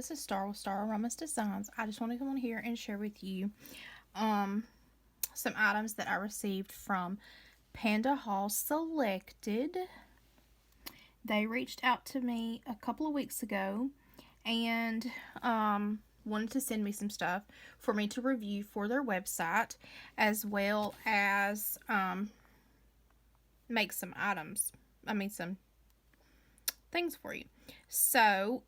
this is Star with staroramas.designs. I just want to come on here and share with you some items that I received from PandaHall Selected. They reached out to me a couple of weeks ago and wanted to send me some stuff for me to review for their website, as well as make some some things for you. So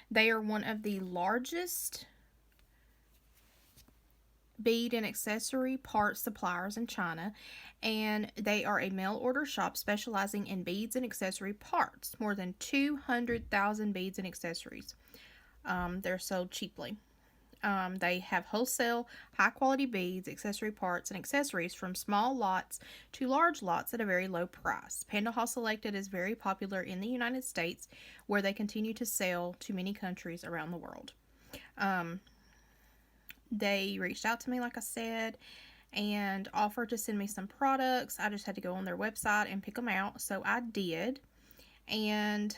they are one of the largest bead and accessory parts suppliers in China, and they are a mail order shop specializing in beads and accessory parts. More than 200,000 beads and accessories. They're sold cheaply. They have wholesale, high-quality beads, accessory parts, and accessories from small lots to large lots at a very low price. PandaHall Selected is very popular in the United States, where they continue to sell to many countries around the world. They reached out to me, like I said, and offered to send me some products. I just had to go on their website and pick them out, so I did. And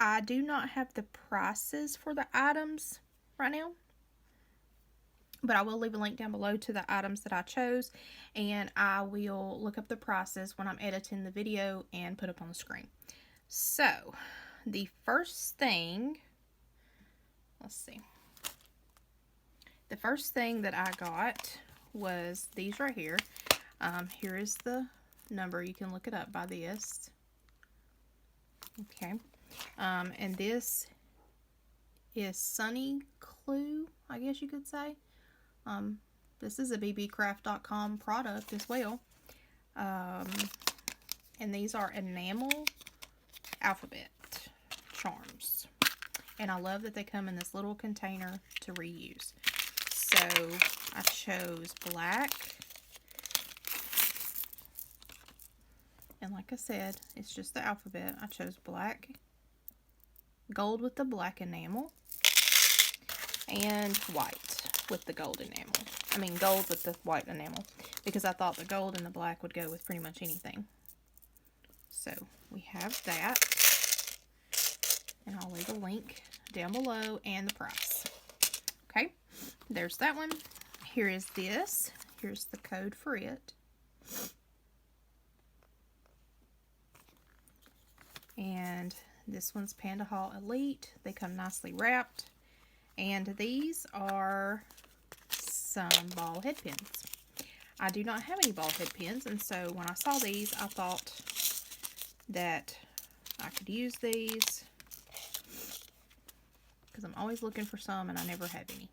I do not have the prices for the items right now, but I will leave a link down below to the items that I chose, and I will look up the prices when I'm editing the video and put up on the screen. So, the first thing, let's see. The first thing that I got was these right here. Here is the number. You can look it up by this. Okay. And this is SUNNYCLUE, I guess you could say. This is a bbcraft.com product as well. And these are Enamel Alphabet charms. And I love that they come in this little container to reuse. So I chose black. And like I said, it's just the alphabet. I chose black, gold with the black enamel, and white with the gold enamel. I mean gold with the white enamel, because I thought the gold and the black would go with pretty much anything. So we have that, and I'll leave a link down below and the price. Okay, there's that one. Here is this. Here's the code for it. And this one's PandaHall Elite. They come nicely wrapped. And these are some ball head pins. I do not have any ball head pins, and so when I saw these, I thought that I could use these, because I'm always looking for some and I never have any.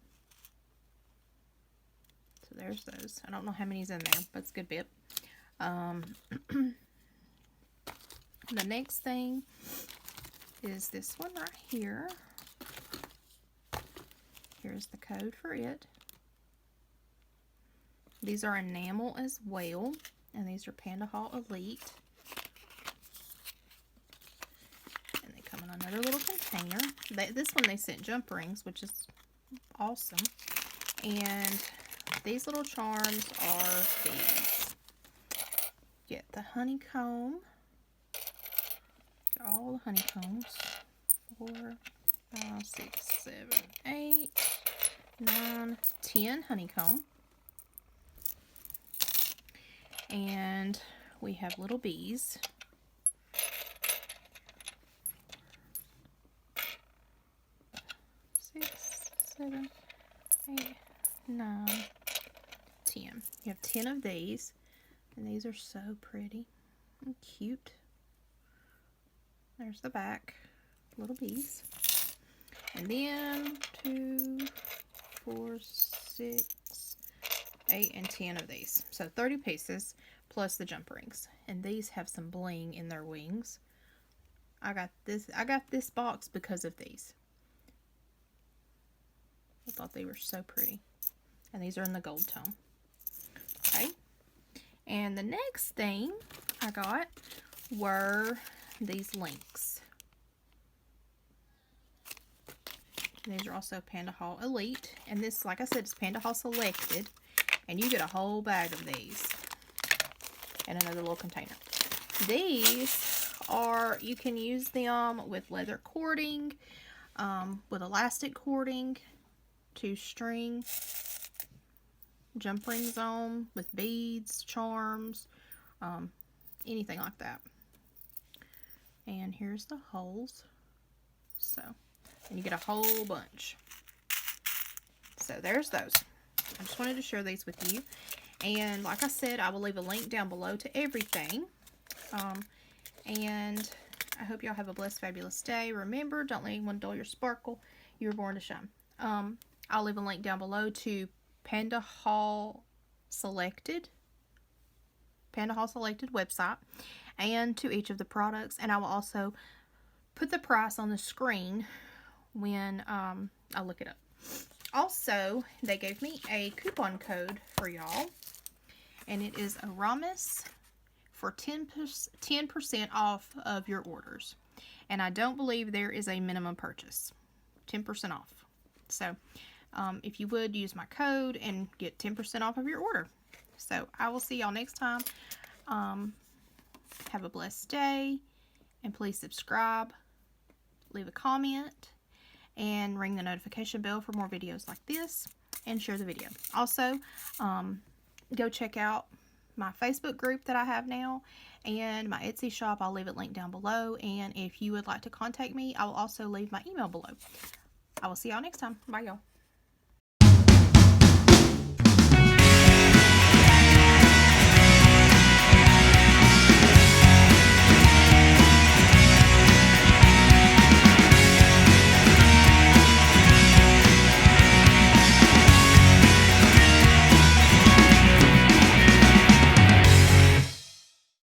So there's those. I don't know how many's in there, but it's a good bit. The next thing is this one right here. Here's the code for it. These are enamel as well, and these are PandaHall Elite. And they come in another little container. This one they sent jump rings, which is awesome. And these little charms are these. Get the honeycomb. Get all the honeycombs. 4, 5, 6, 7, 8, 9, 10 honeycomb. And we have little bees. 6, 7, 8, 9, 10. You have 10 of these, and these are so pretty and cute. There's the back, little bees. And then 2, 4, 6, 8, and 10 of these. So 30 pieces plus the jump rings. And these have some bling in their wings. I got this box because of these. I thought they were so pretty. And these are in the gold tone. Okay. And the next thing I got were these links. These are also PandaHall Elite. And this, like I said, is PandaHall Selected. And you get a whole bag of these. And another little container. These are, you can use them with leather cording, with elastic cording, to string jump rings on, with beads, charms, anything like that. And here's the holes. So, and you get a whole bunch. So there's those. I just wanted to share these with you. And like I said, I will leave a link down below to everything. And I hope y'all have a blessed, fabulous day. Remember, don't let anyone dull your sparkle. You were born to shine. I'll leave a link down below to PandaHall Selected website, and to each of the products. And I will also put the price on the screen when I look it up. Also, they gave me a coupon code for y'all, and it is Oramas for 10% off of your orders. And I don't believe there is a minimum purchase. 10% off. So, if you would, use my code and get 10% off of your order. So, I will see y'all next time. Have a blessed day, and please subscribe, leave a comment, and ring the notification bell for more videos like this, and share the video. Also, go check out my Facebook group that I have now, and my Etsy shop. I'll leave it linked down below, and if you would like to contact me, I will also leave my email below. I will see y'all next time. Bye, y'all.